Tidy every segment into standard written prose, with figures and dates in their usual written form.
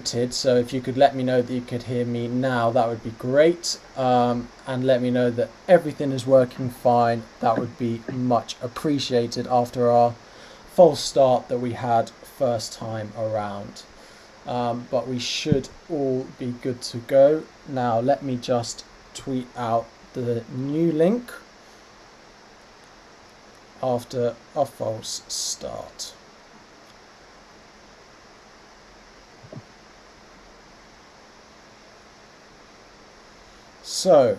muted, so if you could let me know that you could hear me now, that would be great. And let me know that everything is working fine. That would be much appreciated after our false start that we had first time around. But we should all be good to go. Now let me just tweet out the new link after a false start. So,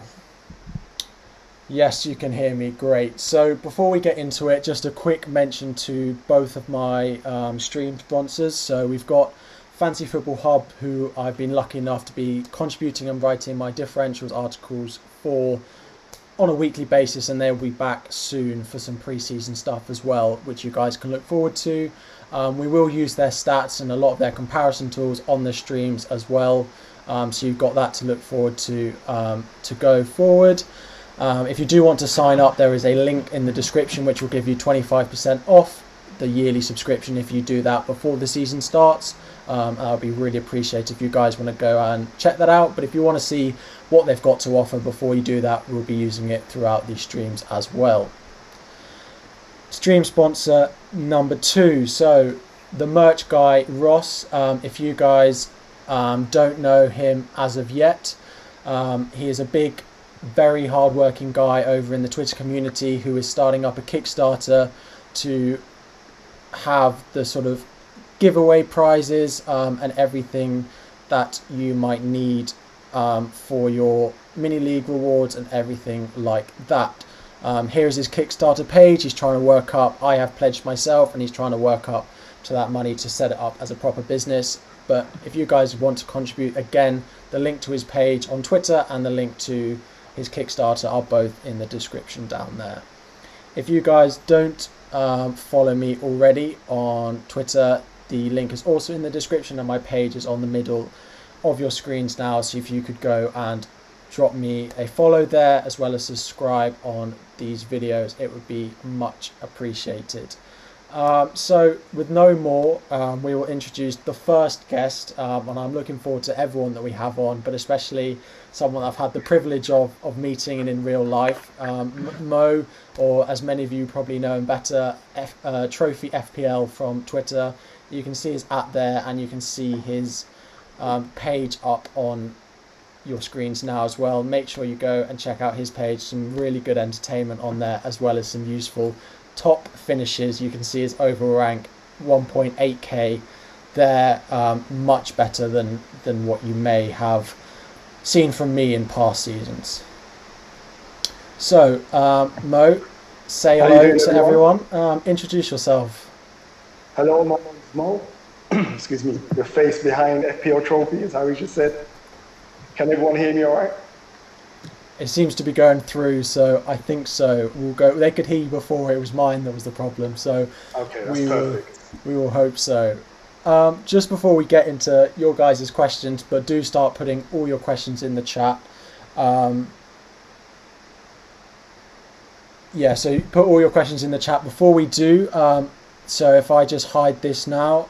yes, you can hear me, great. So before we get into it, just a quick mention to both of my stream sponsors. So we've got Fantasy Football Hub, who I've been lucky enough to be contributing and writing my differentials articles for on a weekly basis, and they'll be back soon for some pre-season stuff as well, which you guys can look forward to. We will use their stats and a lot of their comparison tools on the streams as well. So you've got that to look forward to go forward. If you do want to sign up, there is a link in the description which will give you 25% off the yearly subscription if you do that before the season starts. I'll be really appreciated if you guys want to go and check that out. But if you want to see what they've got to offer before you do that, we'll be using it throughout these streams as well. Stream sponsor number 2. So the merch guy, Ross, if you guys don't know him as of yet, he is a big, very hard-working guy over in the Twitter community who is starting up a Kickstarter to have the sort of giveaway prizes and everything that you might need for your mini league rewards and everything like that. Here's his Kickstarter page. He's trying to work up, I have pledged myself, and he's trying to work up to that money to set it up as a proper business. But if you guys want to contribute, again, the link to his page on Twitter and the link to his Kickstarter are both in the description down there. If you guys don't follow me already on Twitter, the link is also in the description, and my page is on the middle of your screens now. So if you could go and drop me a follow there, as well as subscribe on these videos, it would be much appreciated. So with no more, we will introduce the first guest, and I'm looking forward to everyone that we have on, but especially someone I've had the privilege of meeting in real life, Mo, or as many of you probably know him better, Trophy FPL from Twitter. You can see his @ there, and you can see his page up on your screens now as well. Make sure you go and check out his page. Some really good entertainment on there, as well as some useful top finishes. You can see his overall rank 1.8k there, much better than what you may have seen from me in past seasons. So Mo, say hello to everyone. Introduce yourself. Hello, my name is Mo. Excuse me, the face behind FPL Trophy, as Harry just said. Can everyone hear me all right? It seems to be going through, so I think so. We'll go. They could hear you before. It was mine that was the problem, so okay, that's perfect. We will hope so. Just before we get into your guys' questions, but do start putting all your questions in the chat. Yeah, so put all your questions in the chat before we do. So if I just hide this now,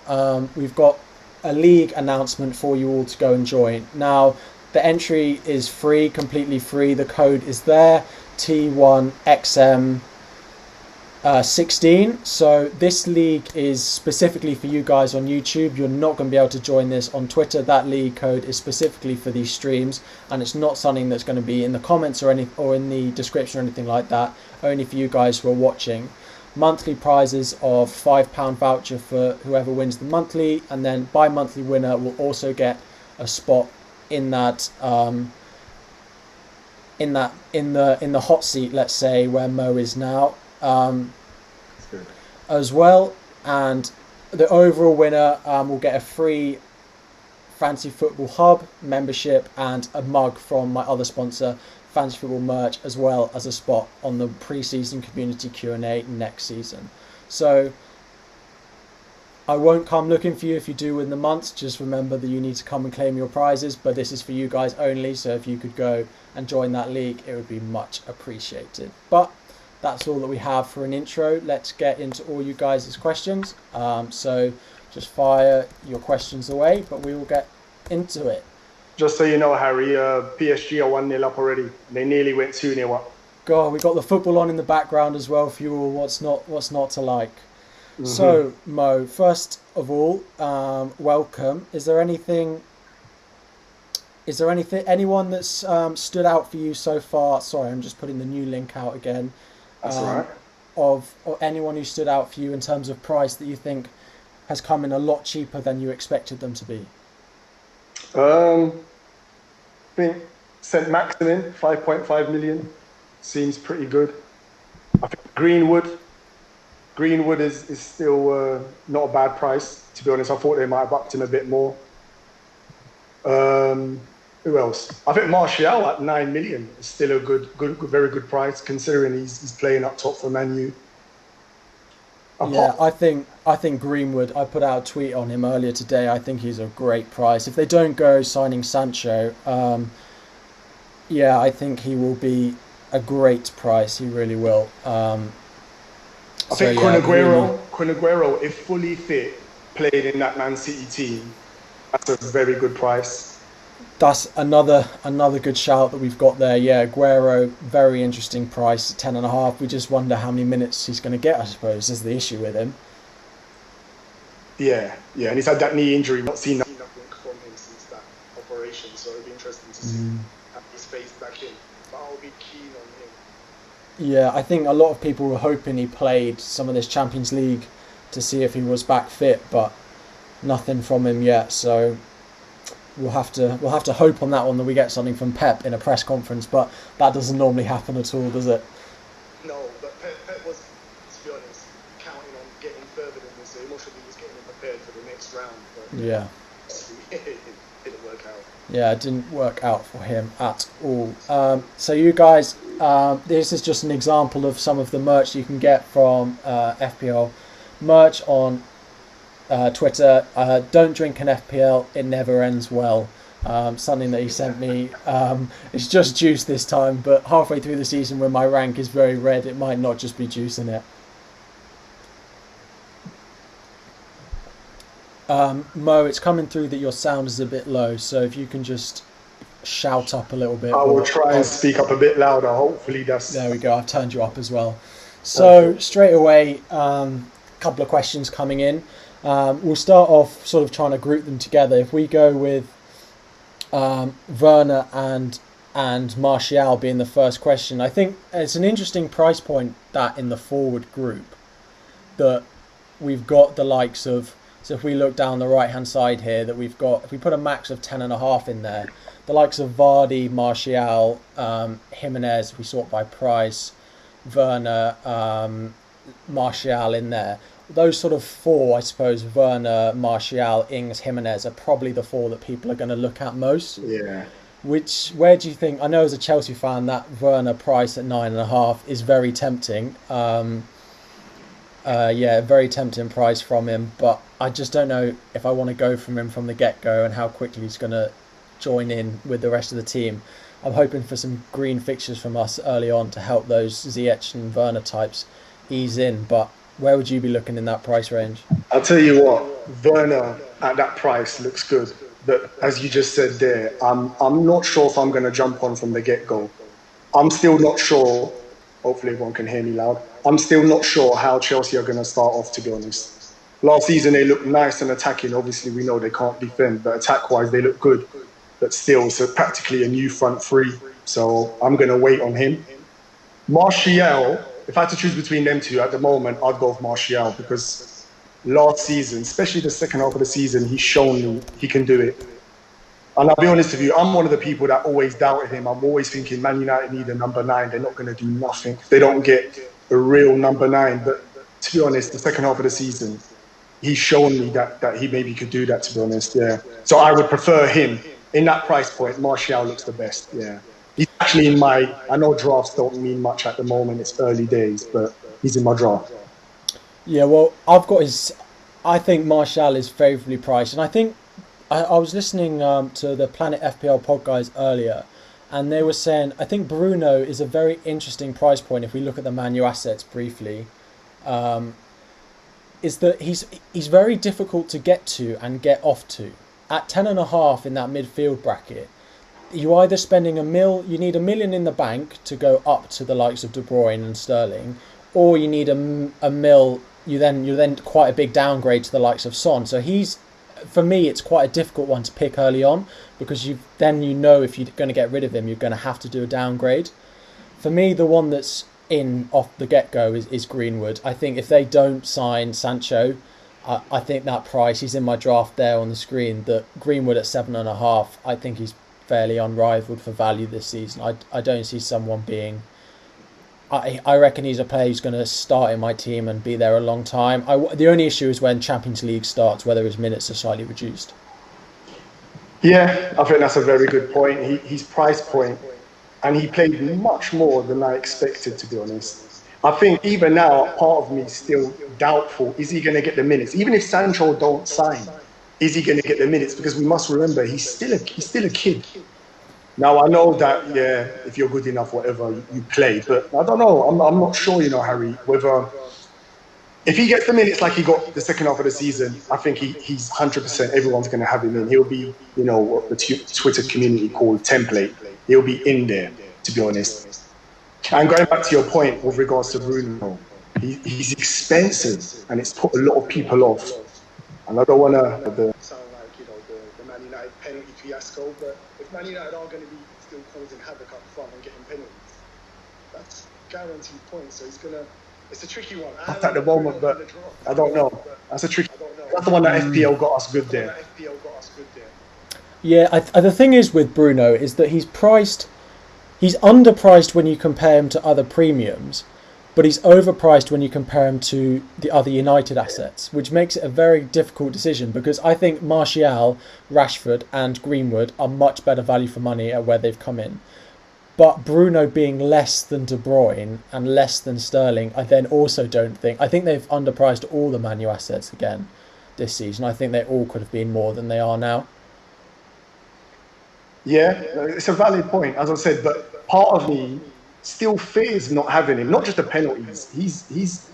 we've got a league announcement for you all to go and join. Now, the entry is free, completely free. The code is there, T1XM16. So this league is specifically for you guys on YouTube. You're not going to be able to join this on Twitter. That league code is specifically for these streams, and it's not something that's going to be in the comments or in the description or anything like that. Only for you guys who are watching. Monthly prizes of £5 voucher for whoever wins the monthly, and then bi-monthly winner will also get a spot in that in the hot seat, let's say, where Mo is now, as well. And the overall winner will get a free Fantasy Football Hub membership and a mug from my other sponsor, Fantasy Football Merch, as well as a spot on the pre-season community Q&A next season. So I won't come looking for you if you do win the month. Just remember that you need to come and claim your prizes, but this is for you guys only, so if you could go and join that league, it would be much appreciated. But that's all that we have for an intro. Let's get into all you guys' questions. So just fire your questions away, but we will get into it. Just so you know, Harry, PSG are 1-0 up already. They nearly went 2-0 up. God, we got the football on in the background as well for you all. What's not to like? Hmm. So, Mo, first of all, welcome. Anyone that's stood out for you so far? Sorry, I'm just putting the new link out again. That's all right. Or anyone who stood out for you in terms of price that you think has come in a lot cheaper than you expected them to be? I think St. Maximin, 5.5 million, seems pretty good. I think Greenwood is still not a bad price, to be honest. I thought they might have upped him a bit more. Who else? I think Martial at 9 million is still a very good price, considering he's playing up top for Man U. Yeah, Apart, I think Greenwood. I put out a tweet on him earlier today. I think he's a great price. If they don't go signing Sancho, yeah, I think he will be a great price. He really will. I So think yeah, really, Kun Aguero, if fully fit, played in that Man City team, that's a very good price. that's another good shout that we've got there. Yeah, Aguero, very interesting price, 10.5. We just wonder how many minutes he's going to get. I suppose is the issue with him. Yeah, yeah, and he's had that knee injury. Not seen nothing from him since that operation, so it'll be interesting to see how he's phased back in. But I'll be keen on him. Yeah, I think a lot of people were hoping he played some of this Champions League to see if he was back fit, but nothing from him yet. So we'll have to hope on that one that we get something from Pep in a press conference, but that doesn't normally happen at all, does it? No, but Pep was, to be honest, counting on getting further than this. So emotionally, he was getting him prepared for the next round. But Yeah. it didn't work out. Yeah, it didn't work out for him at all. So you guys, this is just an example of some of the merch you can get from FPL merch on Twitter. Don't drink an FPL, it never ends well. Something that he sent me. It's just juice this time, but halfway through the season when my rank is very red, it might not just be juice in it. Mo, it's coming through that your sound is a bit low, so if you can just shout up a little bit. I will try and speak up a bit louder. Hopefully, There we that's go. I've turned you up as well. So perfect. straight away, couple of questions coming in. We'll start off sort of trying to group them together. If we go with Werner and Martial being the first question, I think it's an interesting price point that in the forward group that we've got the likes of. So if we look down the right hand side here, that we've got, if we put a max of 10.5 in there, the likes of Vardy, Martial, Jimenez, we sort by price, Werner, Martial in there. Those sort of four, I suppose, Werner, Martial, Ings, Jimenez are probably the four that people are going to look at most. Yeah. Where do you think? I know as a Chelsea fan that Werner price at 9.5 is very tempting. Yeah, very tempting price from him, but I just don't know if I want to go from him from the get go and how quickly he's going to join in with the rest of the team. I'm hoping for some green fixtures from us early on to help those Ziyech and Werner types ease in, but where would you be looking in that price range? I'll tell you what, Werner at that price looks good. But as you just said there, I'm not sure if I'm going to jump on from the get go. I'm still not sure. Hopefully, everyone can hear me loud. I'm still not sure how Chelsea are going to start off, to be honest. Last season, they looked nice and attacking. Obviously, we know they can't defend, but attack wise, they look good. But still, so practically a new front three. So I'm going to wait on him. Martial, if I had to choose between them two at the moment, I'd go with Martial because last season, especially the second half of the season, he's shown me he can do it. And I'll be honest with you, I'm one of the people that always doubted him. I'm always thinking Man United need a number nine. They're not going to do nothing if they don't get a real number nine. But to be honest, the second half of the season, he's shown me that he maybe could do that, to be honest. Yeah. So I would prefer him in that price point. Martial looks the best. Yeah. He's actually in my, I know drafts don't mean much at the moment. It's early days, but he's in my draft. Yeah, well, I think Martial is favourably priced, and I think I was listening to the Planet FPL pod guys earlier, and they were saying I think Bruno is a very interesting price point if we look at the Man U assets briefly. Is that he's very difficult to get to and get off to. at 10.5 in that midfield bracket, you either spending you need 1 million in the bank to go up to the likes of De Bruyne and Sterling, or you need a mil. You're then quite a big downgrade to the likes of Son. So for me, it's quite a difficult one to pick early on, because you know if you're going to get rid of him, you're going to have to do a downgrade. For me, the one that's in off the get-go is Greenwood. I think if they don't sign Sancho, I think that price, he's in my draft there on the screen, that Greenwood at 7.5, I think he's fairly unrivaled for value this season. I don't see someone being... I reckon he's a player who's going to start in my team and be there a long time. The only issue is when Champions League starts, whether his minutes are slightly reduced. Yeah, I think that's a very good point. His price point, and he played much more than I expected, to be honest. I think even now, part of me is still doubtful. Is he going to get the minutes? Even if Sancho don't sign, is he going to get the minutes? Because we must remember, he's still a kid. Now, I know that, yeah, if you're good enough, whatever, you play. But I don't know. I'm not sure, Harry, whether... If he gets the minutes like he got the second half of the season, I think he's 100%. Everyone's going to have him in. He'll be, what the Twitter community called template. He'll be in there, to be honest. And going back to your point with regards to Bruno, he's expensive, and it's put a lot of people off. And I don't want to sound like, the Man United penalty fiasco, but if Man United are going to be still causing havoc up front and getting penalties, that's guaranteed points. So it's a tricky one. At the moment, but I don't know. That's a tricky one. That's the one that FPL got us good there. Yeah, the thing is with Bruno is that he's underpriced when you compare him to other premiums, but he's overpriced when you compare him to the other United assets, which makes it a very difficult decision, because I think Martial, Rashford and Greenwood are much better value for money at where they've come in. But Bruno being less than De Bruyne and less than Sterling, I then also don't think... I think they've underpriced all the Man U assets again this season. I think they all could have been more than they are now. Yeah, it's a valid point, as I said, but part of me still fears not having him, not just the penalties. He's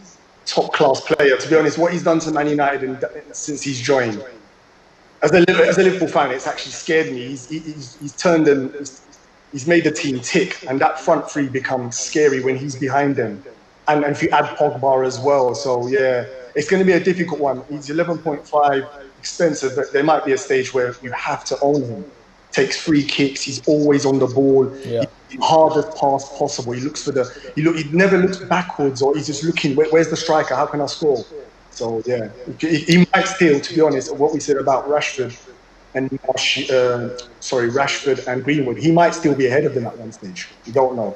top-class player, to be honest. What he's done to Man United since he's joined. As a Liverpool fan, it's actually scared me. He's turned and... He's made the team tick, and that front three becomes scary when he's behind them. And if you add Pogba as well, so yeah, it's going to be a difficult one. He's 11.5, expensive, but there might be a stage where you have to own him. Takes free kicks, he's always on the ball, yeah. Hardest pass possible. He never looks backwards, or he's just looking, where's the striker, how can I score? So yeah, he might still, to be honest, what we said about Rashford and Greenwood, he might still be ahead of them at one stage. You don't know.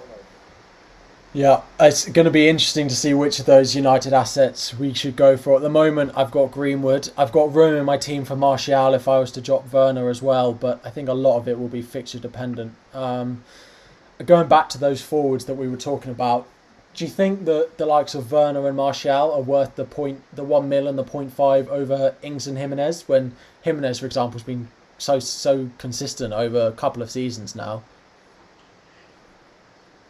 Yeah, it's going to be interesting to see which of those United assets we should go for. At the moment, I've got Greenwood. I've got room in my team for Martial if I was to drop Werner as well, but I think a lot of it will be fixture dependent. Going back to those forwards that we were talking about, do you think that the likes of Werner and Martial are worth the 1 mil and the 0.5 over Ings and Jimenez, when Jimenez, for example, has been so consistent over a couple of seasons now?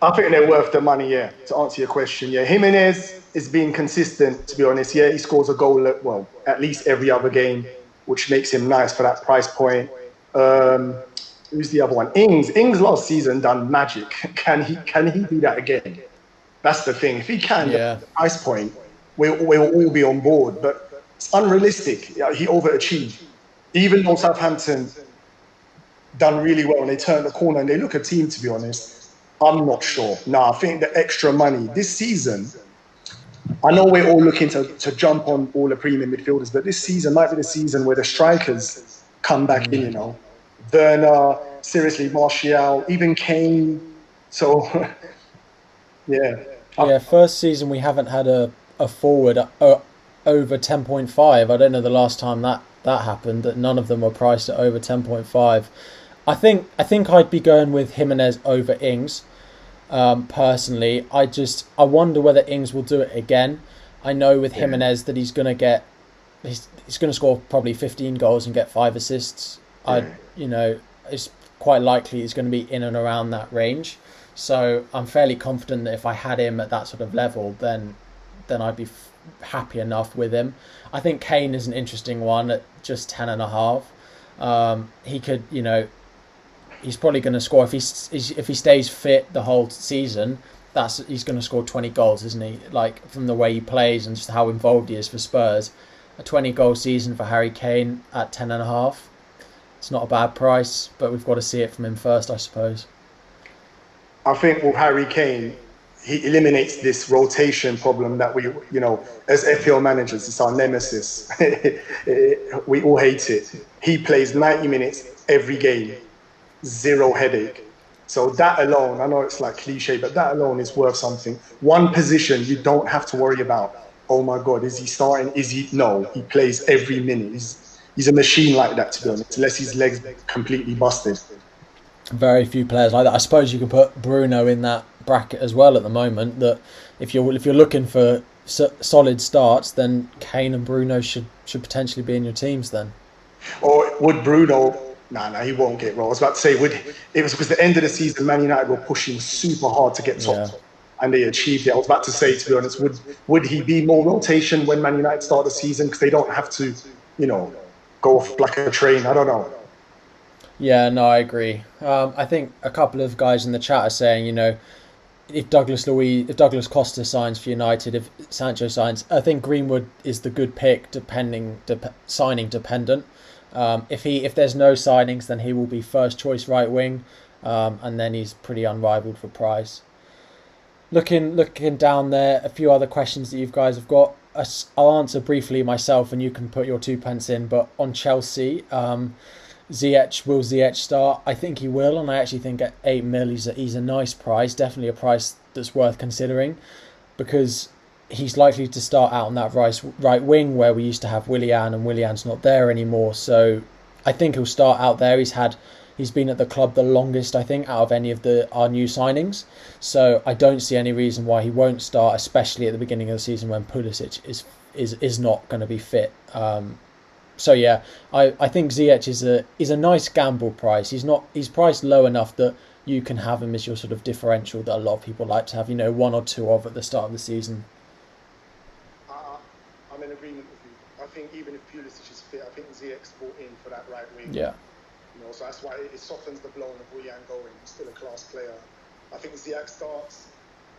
I think they're worth the money, yeah, to answer your question. Yeah, Jimenez is being consistent, to be honest. Yeah, he scores a goal at least every other game, which makes him nice for that price point. Who's the other one? Ings last season done magic. Can he do that again? That's the thing. If he can, the price point, we'll all be on board. But it's unrealistic. Yeah, he overachieved. Even though Southampton done really well and they turned the corner and they look a team, to be honest, I'm not sure. No, I think the extra money this season, I know we're all looking to jump on all the premium midfielders, but this season might be the season where the strikers come back in, Werner, seriously, Martial, even Kane. So, yeah. Yeah, first season we haven't had a forward over 10.5. I don't know the last time that happened, that none of them were priced at over 10.5. I think I'd be going with Jimenez over Ings. Personally, I wonder whether Ings will do it again. I know with Jimenez that he's going to score probably 15 goals and get 5 assists. It's quite likely he's going to be in and around that range. So I'm fairly confident that if I had him at that sort of level, then I'd be happy enough with him. I think Kane is an interesting one at just 10.5. He could, he's probably going to score if he stays fit the whole season. He's going to score 20 goals, isn't he? Like from the way he plays and just how involved he is for Spurs. A 20-goal season for Harry Kane at 10.5. It's not a bad price, but we've got to see it from him first, I suppose. I think with Harry Kane, he eliminates this rotation problem that we, as FPL managers, it's our nemesis. We all hate it. He plays 90 minutes every game, zero headache. So that alone, I know it's like cliche, but that alone is worth something. One position you don't have to worry about. Oh my God, is he starting? No, he plays every minute. He's a machine like that, to be honest, unless his legs completely busted. Very few players like that. I suppose you could put Bruno in that bracket as well at the moment. That if you're looking for solid starts, then Kane and Bruno should potentially be in your teams then. Or would Bruno? No, he won't get rolled. I was about to say, it was because the end of the season, Man United were pushing super hard to get top, and they achieved it. I was about to say, to be honest, would he be more rotation when Man United start the season because they don't have to, go off like a train? I don't know. Yeah, no, I agree. I think a couple of guys in the chat are saying, if Douglas Costa signs for United, if Sancho signs, I think Greenwood is the good pick, signing dependent. If there's no signings, then he will be first choice right wing, and then he's pretty unrivaled for price. Looking down there, a few other questions that you guys have got. I'll answer briefly myself, and you can put your 2 pence in. But on Chelsea, will Ziyech start? I think he will, and I actually think at 8 mil he's a nice price, definitely a price that's worth considering, because he's likely to start out on that right wing where we used to have Willian, and Willian's not there anymore. So I think he'll start out there. He's been at the club the longest, I think, out of any of our new signings. So I don't see any reason why he won't start, especially at the beginning of the season when Pulisic is not going to be fit. So yeah, I think Ziyech is a nice gamble price. He's priced low enough that you can have him as your sort of differential that a lot of people like to have, one or two of at the start of the season. I'm in agreement with you. I think even if Pulisic is fit, I think Ziyech's brought in for that right wing. Yeah. So that's why it softens the blow of Willian going. He's still a class player. I think Ziyech starts.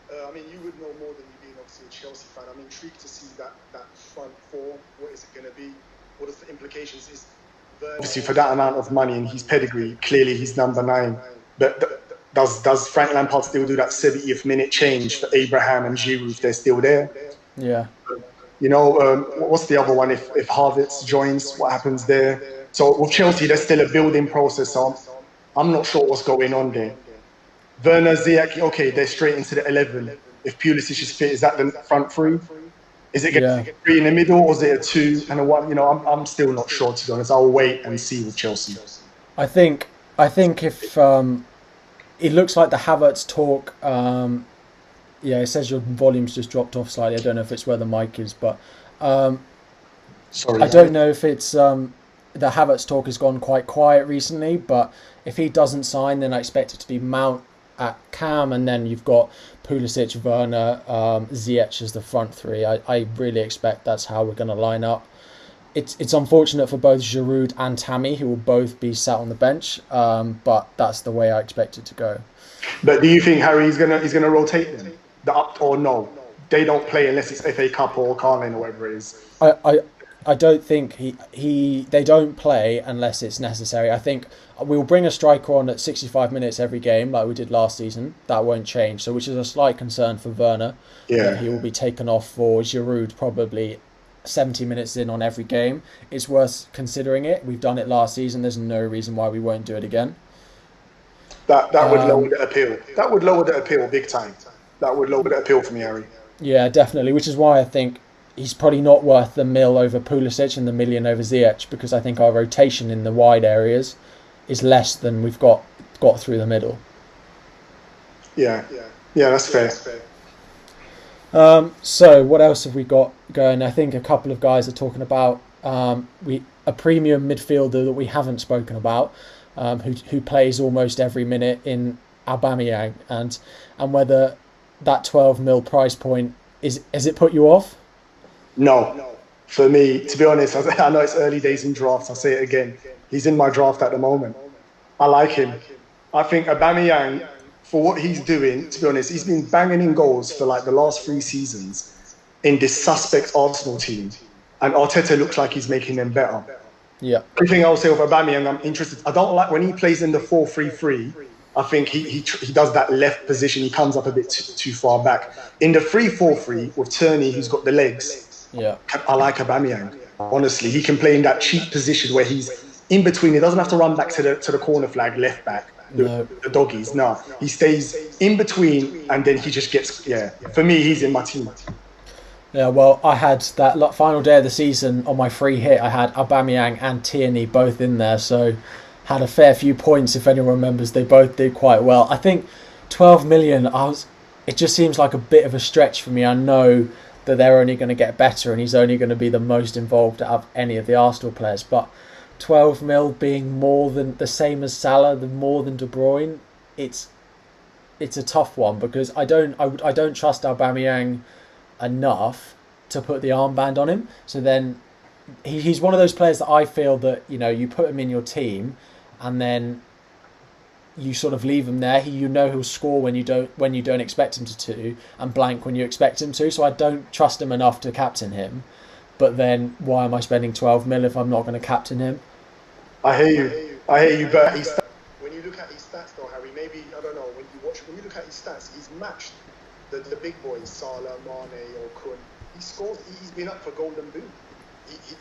You would know more than you being obviously a Chelsea fan. I'm intrigued to see that front four. What is it going to be? What is the implications? Obviously for that amount of money and his pedigree, clearly he's number 9. But does Frank Lampard still do that 70th minute change for Abraham and Giroud if they're still there? Yeah. What's the other one? If Havertz joins, what happens there? So with Chelsea, there's still a building process. So I'm not sure what's going on there. Werner, Ziyech, okay, they're straight into the 11. If Pulisic is fit, is that the front 3? Is it going to be a 3 in the middle, or is it a 2 and a 1? I'm still not sure, to be honest. I'll wait and see with Chelsea. I think if it looks like the Havertz talk. It says your volume's just dropped off slightly. I don't know if it's where the mic is, but sorry, I don't know if it's the Havertz talk has gone quite quiet recently. But if he doesn't sign, then I expect it to be Mount at cam, and then you've got Pulisic, Werner, Ziyech as the front 3. I really expect that's how we're going to line up. It's unfortunate for both Giroud and Tammy, who will both be sat on the bench, but that's the way I expect it to go. But do you think Harry's gonna rotate them? The up or no? They don't play unless it's FA Cup or Carling or whatever it is. I don't think they don't play unless it's necessary. I think we'll bring a striker on at 65 minutes every game like we did last season. That won't change. So which is a slight concern for Werner. Yeah. That he will be taken off for Giroud probably 70 minutes in on every game. It's worth considering it. We've done it last season. There's no reason why we won't do it again. That would lower the appeal. That would lower the appeal big time. That would lower the appeal for me, Harry. Yeah, definitely. Which is why I think he's probably not worth the mil over Pulisic and the million over Ziyech, because I think our rotation in the wide areas is less than we've got through the middle. Yeah, that's fair. So what else have we got going? I think a couple of guys are talking about a premium midfielder that we haven't spoken about, who plays almost every minute in Aubameyang, and whether that 12 mil price point has it put you off? No, for me, to be honest, I know it's early days in drafts. I'll say it again. He's in my draft at the moment. I like him. I think Aubameyang, for what he's doing, to be honest, he's been banging in goals for like the last 3 seasons in this suspect Arsenal team. And Arteta looks like he's making them better. Yeah. Everything I'll say with Aubameyang, I'm interested. I don't like when he plays in the 4-3-3. I think he does that left position. He comes up a bit too far back. In the 3-4-3 with Tierney, who's got the legs, I like Aubameyang. Honestly, he can play in that cheap position where he's in between. He doesn't have to run back to the corner flag, left back, the doggies. No, he stays in between and then he just gets, for me, he's in my team. Yeah, well, I had that final day of the season on my free hit. I had Aubameyang and Tierney both in there, so had a fair few points. If anyone remembers, they both did quite well. I think 12 million. It just seems like a bit of a stretch for me. I know that they're only going to get better, and he's only going to be the most involved out of any of the Arsenal players. But 12 mil being more than the same as Salah, more than De Bruyne, it's a tough one because I don't trust Aubameyang enough to put the armband on him. So then he's one of those players that I feel that, you know, you put him in your team and then you sort of leave him there. He'll score when you don't expect him to, and blank when you expect him to. So I don't trust him enough to captain him. But then why am I spending 12 mil if I'm not going to captain him? I hear you, but when you look at his stats though, Harry, maybe, I don't know, when you look at his stats, he's matched the big boys, Salah, Mane or Kun. He's been up for Golden Boot.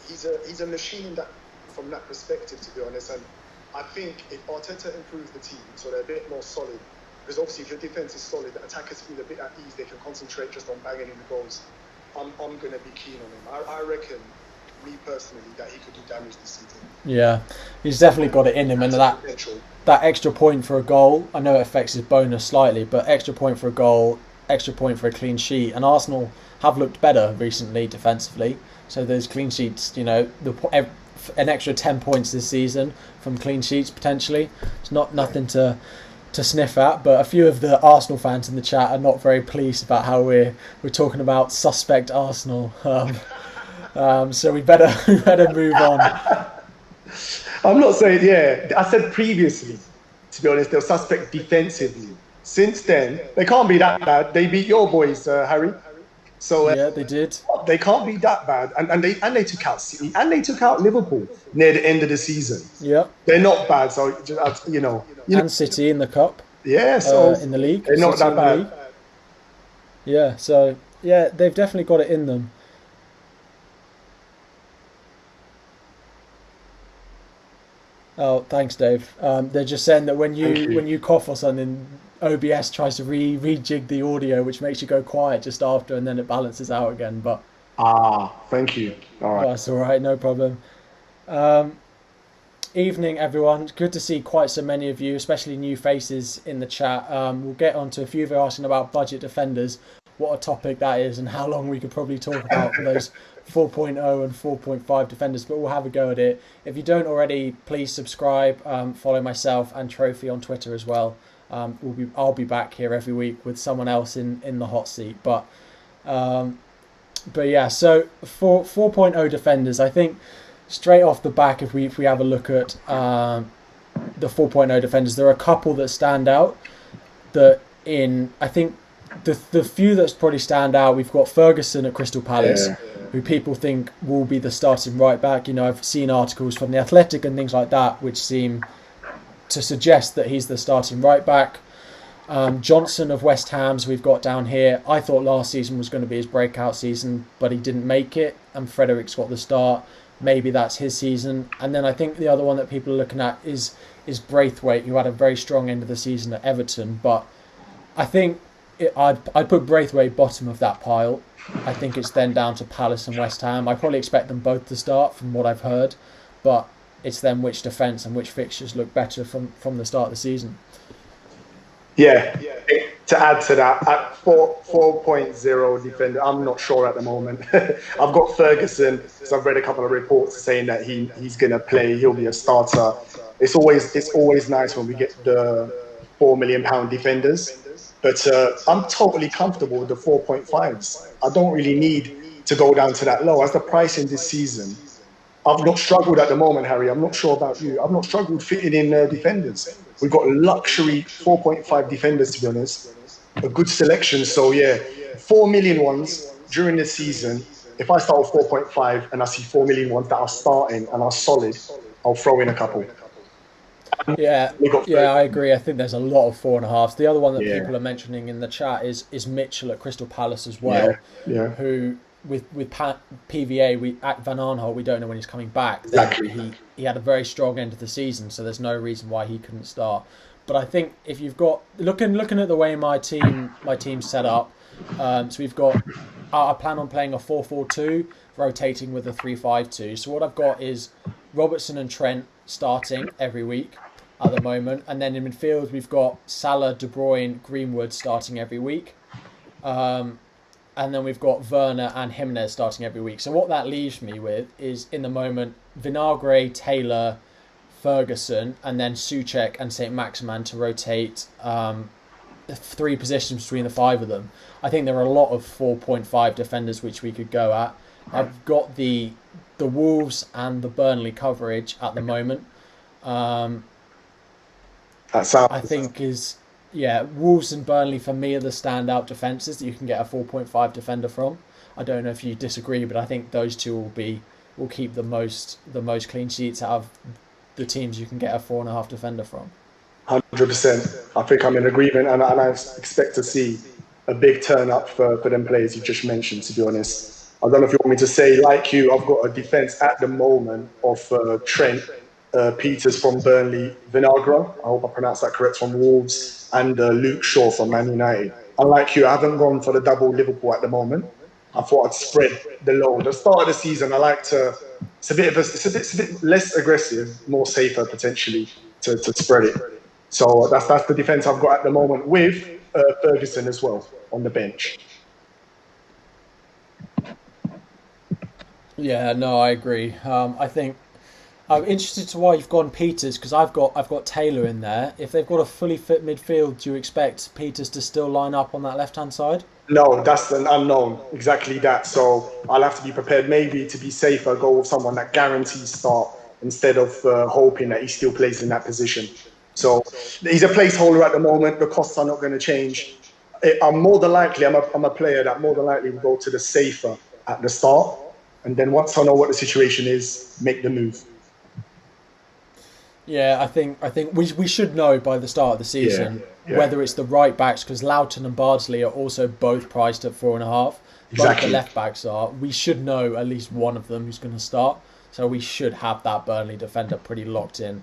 He's a machine that, from that perspective, to be honest. And I think if Arteta improves the team so they're a bit more solid, because obviously if your defense is solid, the attackers feel a bit at ease, they can concentrate just on banging in the goals. I'm going to be keen on him. I reckon, me personally, that he could do damage this season. Yeah, he's definitely got it in him, and that extra point for a goal, I know it affects his bonus slightly, but extra point for a goal, extra point for a clean sheet, and Arsenal have looked better recently defensively. So those clean sheets, you know, an extra 10 points this season from clean sheets potentially. It's nothing to sniff at, but a few of the Arsenal fans in the chat are not very pleased about how we're talking about suspect Arsenal. So we better move on. I'm not saying, I said previously, to be honest, they're suspect defensively. Since then, they can't be that bad. They beat your boys, Harry. So yeah, they did. They can't be that bad, and they took out City and they took out Liverpool near the end of the season. Yeah, they're not bad. So just, you know, and City in the cup. Yeah, so in the league, they're not that bad. Yeah, so yeah, they've definitely got it in them. Oh, thanks, Dave. They're just saying that when you cough or something, OBS tries to rejig the audio, which makes you go quiet just after, and then it balances out again. But thank you. All right, that's all right, no problem. Evening, everyone. Good to see quite so many of you, especially new faces in the chat. We'll get on to a few of you asking about budget defenders, what a topic that is, and how long we could probably talk about for those 4.0 and 4.5 defenders, but we'll have a go at it. If you don't already, please subscribe, follow myself and Trophy on Twitter as well. I'll be back here every week with someone else in the hot seat. But yeah, so for 4.0 defenders, I think straight off the back, if we have a look at the 4.0 defenders, there are a couple that stand out. I think the few that's probably stand out, we've got Ferguson at Crystal Palace, who people think will be the starting right back. You know, I've seen articles from The Athletic and things like that which seem to suggest that he's the starting right back. Johnson of West Ham's we've got down here. I thought last season was going to be his breakout season, but he didn't make it, and Frederic's got the start. Maybe that's his season. And then I think the other one that people are looking at is Braithwaite, who had a very strong end of the season at Everton. But I think I'd put Braithwaite bottom of that pile. I think it's then down to Palace and West Ham. I probably expect them both to start from what I've heard, but it's then which defence and which fixtures look better from the start of the season. Yeah. To add to that, at 4.0 defender, I'm not sure at the moment. I've got Ferguson, because I've read a couple of reports saying that he's going to play, he'll be a starter. It's always nice when we get the £4 million defenders. But I'm totally comfortable with the 4.5s. I don't really need to go down to that low. As the pricing this season, I've not struggled at the moment, Harry. I'm not sure about you. I've not struggled fitting in defenders. We've got luxury 4.5 defenders, to be honest. A good selection. So yeah, 4 million ones during the season. If I start with 4.5 and I see 4 million ones that are starting and are solid, I'll throw in a couple. Yeah, We got yeah, I agree. I think there's a lot of 4.5s. The other one that yeah, people are mentioning in the chat is Mitchell at Crystal Palace as yeah, well, yeah. who with PVA we at Van Aanholt we don't know when he's coming back. Then Exactly. he had a very strong end of the season, so there's no reason why he couldn't start. But I think if you've got looking at the way my team's set up, so we've got I plan on playing a 4-4-2, rotating with a 3-5-2. So what I've got is Robertson and Trent starting every week at the moment, and then in midfield we've got Salah, De Bruyne, Greenwood starting every week, and then we've got Werner and Jimenez starting every week. So what that leaves me with is in the moment Vinagre, Taylor, Ferguson, and then Souček and Saint Maximin to rotate three positions between the five of them. I think there are a lot of 4.5 defenders which we could go at. I've got the Wolves and the Burnley coverage at the moment. That sounds. I think is Wolves and Burnley for me are the standout defences that you can get a 4.5 defender from. I don't know if you disagree, but I think those two will keep the most clean sheets out of the teams you can get a 4.5 defender from. 100%. I think I'm in agreement, and I expect to see a big turn up for them players you just mentioned, to be honest. I don't know if you want me to say, like you, I've got a defence at the moment of Trent, Peters from Burnley, Vinagre, I hope I pronounced that correct, from Wolves, and Luke Shaw from Man United. Unlike you, I haven't gone for the double Liverpool at the moment. I thought I'd spread the load. The start of the season, I like to. It's a bit less aggressive, more safer potentially to spread it. So that's the defence I've got at the moment with Ferguson as well on the bench. Yeah, no, I agree. I think I'm interested to why you've gone Peters because I've got Taylor in there. If they've got a fully fit midfield, do you expect Peters to still line up on that left hand side? No, that's an unknown. Exactly that. So I'll have to be prepared. Maybe to be safer, go with someone that guarantees start instead of hoping that he still plays in that position. So he's a placeholder at the moment. The costs are not going to change. I'm more than likely. I'm a player that more than likely will go to the safer at the start, and then once I know what the situation is, make the move. Yeah, I think we should know by the start of the season whether it's the right backs because Loughton and Bardsley are also both priced at 4.5. Both the left backs are. We should know at least one of them who's going to start. So we should have that Burnley defender pretty locked in.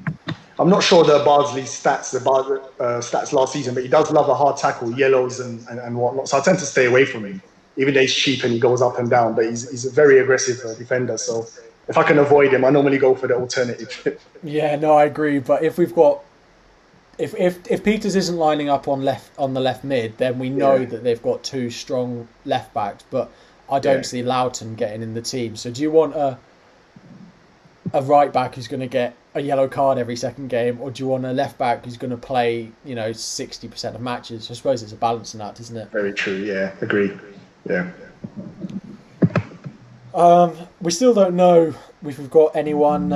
I'm not sure the Bardsley stats, stats last season, but he does love a hard tackle, yellows and whatnot. So I tend to stay away from him, even though he's cheap and he goes up and down. But he's a very aggressive defender. So if I can avoid him, I normally go for the alternative. Yeah, no, I agree. But if we've got if Peters isn't lining up on the left mid, then we know that they've got two strong left backs. But I don't see Loughton getting in the team. So do you want a right back who's going to get a yellow card every second game, or do you want a left back who's going to play 60% of matches? I suppose it's a balancing act, isn't it? Very true. Yeah, agree. Yeah. We still don't know if we've got anyone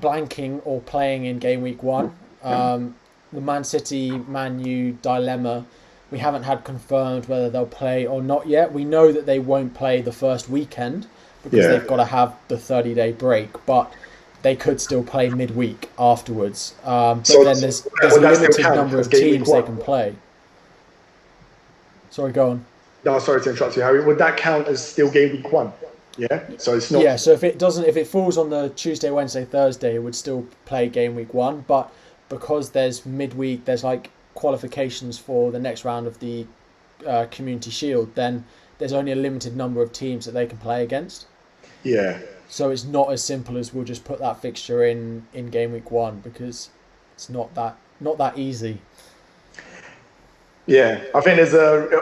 blanking or playing in game week 1. The Man City Man U dilemma, we haven't had confirmed whether they'll play or not yet. We know that they won't play the first weekend because they've got to have the 30-day break, but they could still play midweek afterwards. But then there's a limited number of teams they can play. Sorry, go on. No, sorry to interrupt you, Harry. Would that count as still game week 1? Yeah. So it's not. Yeah. So if it falls on the Tuesday, Wednesday, Thursday, it would still play game week 1. But because there's midweek, there's like qualifications for the next round of the Community Shield. Then there's only a limited number of teams that they can play against. Yeah. So it's not as simple as we'll just put that fixture in game week 1 because it's not that easy. Yeah, I think there's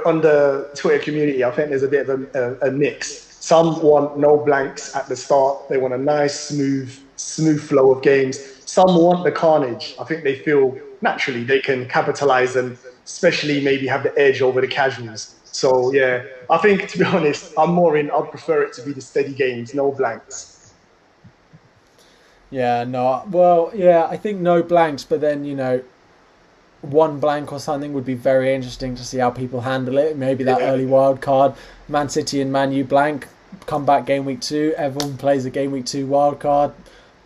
on the Twitter community, I think there's a bit of a mix. Some want no blanks at the start. They want a nice, smooth flow of games. Some want the carnage. I think they feel naturally they can capitalize and especially maybe have the edge over the casuals. So yeah, I think to be honest, I'd prefer it to be the steady games, no blanks. Yeah, no. Well, yeah, I think no blanks, but then, one blank or something would be very interesting to see how people handle it. Maybe that Yeah, early wild card, Man City and Man U blank, come back game week 2, everyone plays a game week 2 wild card,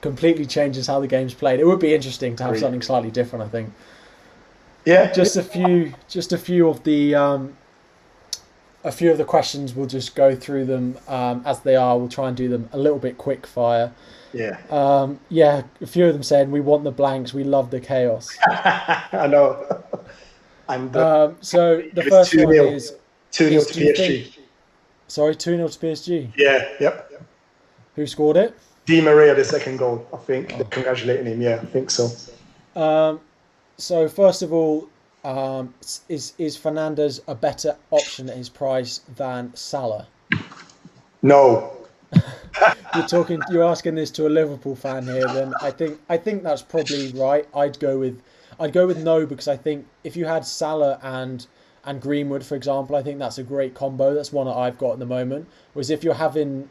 completely changes how the game's played. It would be interesting to have agree. something slightly different, I think. Yeah, yeah. A few of the questions. We'll just go through them as they are. We'll try and do them a little bit quick fire. Yeah. Yeah, a few of them said we want the blanks, we love the chaos. I know. And So the it's first 2 one nil, is 2-0 to do you think? PSG. Sorry, 2-0 to PSG. Yeah, yep. Who scored it? Di Maria, the second goal, I think. They're congratulating him. Yeah, I think so. So first of all, is Fernandez a better option at his price than Salah? No. You're asking this to a Liverpool fan here. Then I think that's probably right. I'd go with no, because I think if you had Salah and Greenwood, for example, I think that's a great combo. That's one that I've got at the moment. Whereas if you're having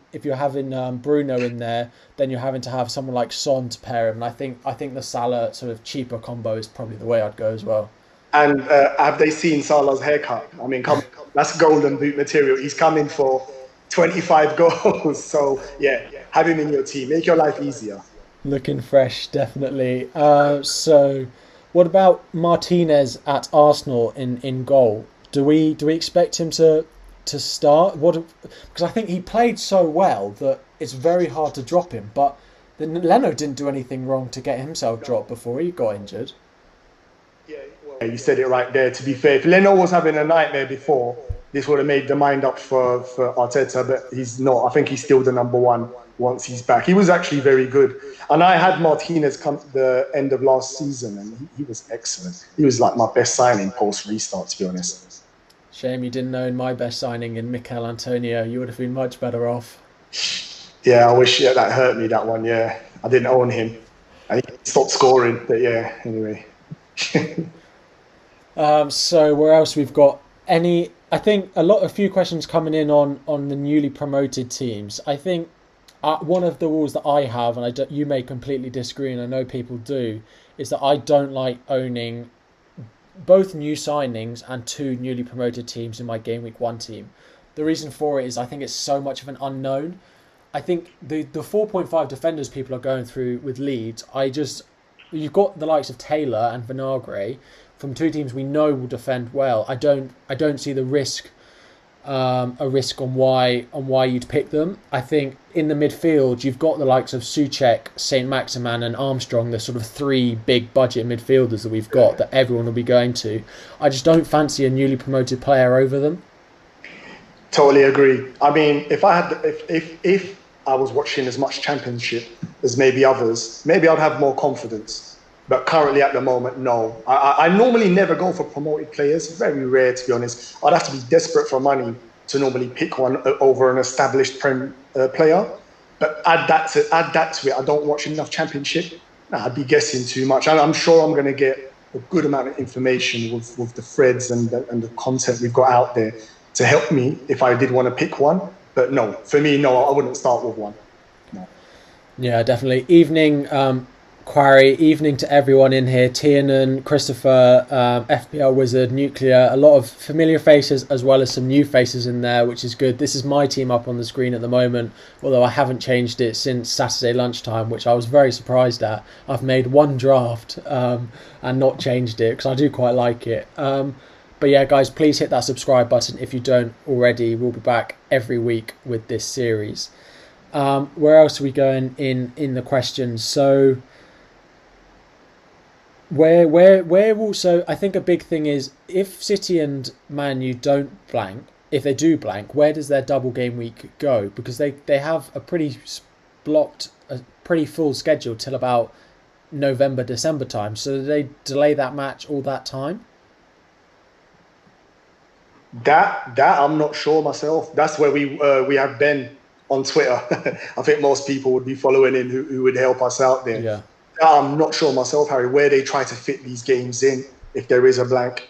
Bruno in there, then you're having to have someone like Son to pair him. And I think the Salah sort of cheaper combo is probably the way I'd go as well. And have they seen Salah's haircut? I mean, come on, that's golden boot material. He's coming for 25 goals. So, yeah, have him in your team. Make your life easier. Looking fresh, definitely. So, what about Martinez at Arsenal in goal? Do we expect him to start? Because I think he played so well that it's very hard to drop him. But then Leno didn't do anything wrong to get himself dropped before he got injured. Yeah, you said it right there. To be fair, if Leno was having a nightmare before, this would have made the mind up for Arteta, but he's not. I think he's still the number one once he's back. He was actually very good. And I had Martinez come to the end of last season, and he was excellent. He was like my best signing post-restart, to be honest. Shame you didn't own my best signing in Mikel Antonio. You would have been much better off. Yeah, I wish that hurt me, that one. Yeah, I didn't own him. And he stopped scoring, but yeah, anyway. So where else we've got any? I think a few questions coming in on the newly promoted teams. I think one of the rules that I have, and you may completely disagree, and I know people do, is that I don't like owning both new signings and two newly promoted teams in my game week 1 team. The reason for it is I think it's so much of an unknown. I think the 4.5 defenders people are going through with Leeds, you've got the likes of Taylor and Vinagre from two teams we know will defend well. I don't see the risk a risk on why you'd pick them. I think in the midfield you've got the likes of Souček, Saint Maximan and Armstrong, the sort of 3 big budget midfielders that we've got that everyone will be going to. I just don't fancy a newly promoted player over them. Totally agree. I mean, if I was watching as much Championship as maybe others, maybe I'd have more confidence. But currently, at the moment, no. I normally never go for promoted players. Very rare, to be honest. I'd have to be desperate for money to normally pick one over an established player. But add that to it. I don't watch enough Championship. Nah, I'd be guessing too much. I'm sure I'm going to get a good amount of information with the threads and the content we've got out there to help me if I did want to pick one. But no, for me, no, I wouldn't start with one. No. Yeah, definitely. Quarry, evening to everyone in here. Tiernan, Christopher, FPL Wizard, Nuclear, a lot of familiar faces as well as some new faces in there, which is good. This is my team up on the screen at the moment, although I haven't changed it since Saturday lunchtime, which I was very surprised at. I've made one draft and not changed it because I do quite like it. But yeah, guys, please hit that subscribe button if you don't already. We'll be back every week with this series. Where else are we going in the questions? So where also, I think a big thing is if City and Man U don't blank, if they do blank, where does their double game week go? Because they have a pretty full schedule till about November, December time. So do they delay that match all that time? That I'm not sure myself. That's where we have Ben on Twitter. I think most people would be following in who would help us out there. Yeah. I'm not sure myself, Harry, where they try to fit these games in if there is a blank,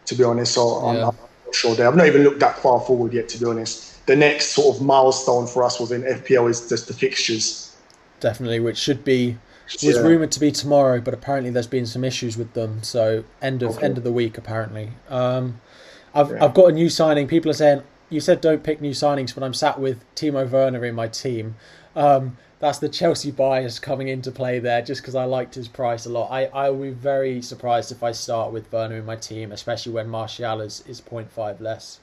to be honest. So I'm not sure there. I've not even looked that far forward yet, to be honest. The next sort of milestone for us within FPL is just the fixtures. definitely, which was Yeah. rumoured to be tomorrow, but apparently there's been some issues with them. So Okay. end of the week apparently. I've Yeah. got a new signing. People are saying you said don't pick new signings, but I'm sat with Timo Werner in my team. That's the Chelsea bias coming into play there, just because I liked his price a lot. I will be very surprised if I start with Werner in my team, especially when Martial is 0.5 less.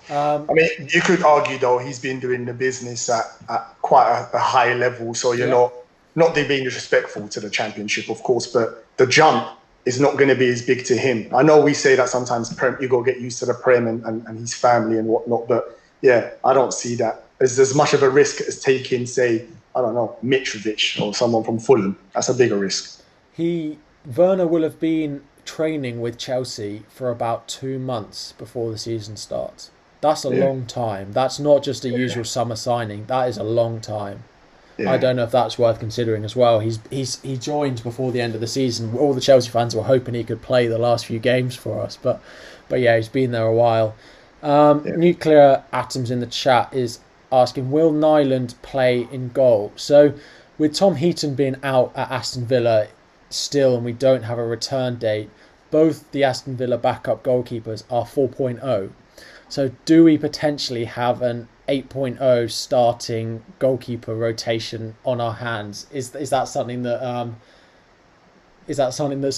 I mean, you could argue though he's been doing the business at quite a high level, so you're Yeah, not being disrespectful to the championship, of course, but the jump is not going to be as big to him. I know we say that sometimes you got to get used to the Prem and his family and whatnot, but yeah, I don't see that as much of a risk as taking, say, I don't know, Mitrovic or someone from Fulham. That's a bigger risk. Werner will have been training with Chelsea for about 2 months before the season starts. That's a Yeah, long time. That's not just a usual summer signing. That is a long time. I yeah, don't know if that's worth considering as well. He joined before the end of the season. All the Chelsea fans were hoping he could play the last few games for us, but yeah, he's been there a while. yeah. Nuclear Atoms in the chat is asking, will Nyland play in goal? So with Tom Heaton being out at Aston Villa still, and we don't have a return date, both the Aston Villa backup goalkeepers are 4.0. So do we potentially have an 8.0 starting goalkeeper rotation on our hands? Is that something that's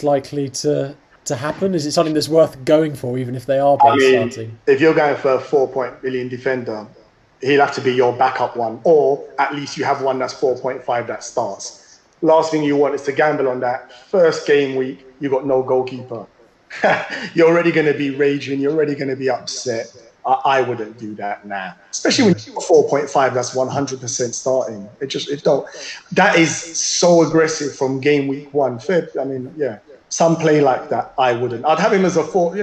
likely to happen? Is it something that's worth going for, even if they are I both mean, starting? if you're going for a 4 point billion defender, he'll have to be your backup one, or at least you have one that's 4.5 that starts. Last thing you want is to gamble on that first game week, you got no goalkeeper. You're already going to be raging, you're already going to be upset. I wouldn't do that now, especially when you've got 4.5 that's 100% starting. It don't, that is so aggressive from game week one. I mean, yeah, some play like that. I wouldn't. I'd have him as a four,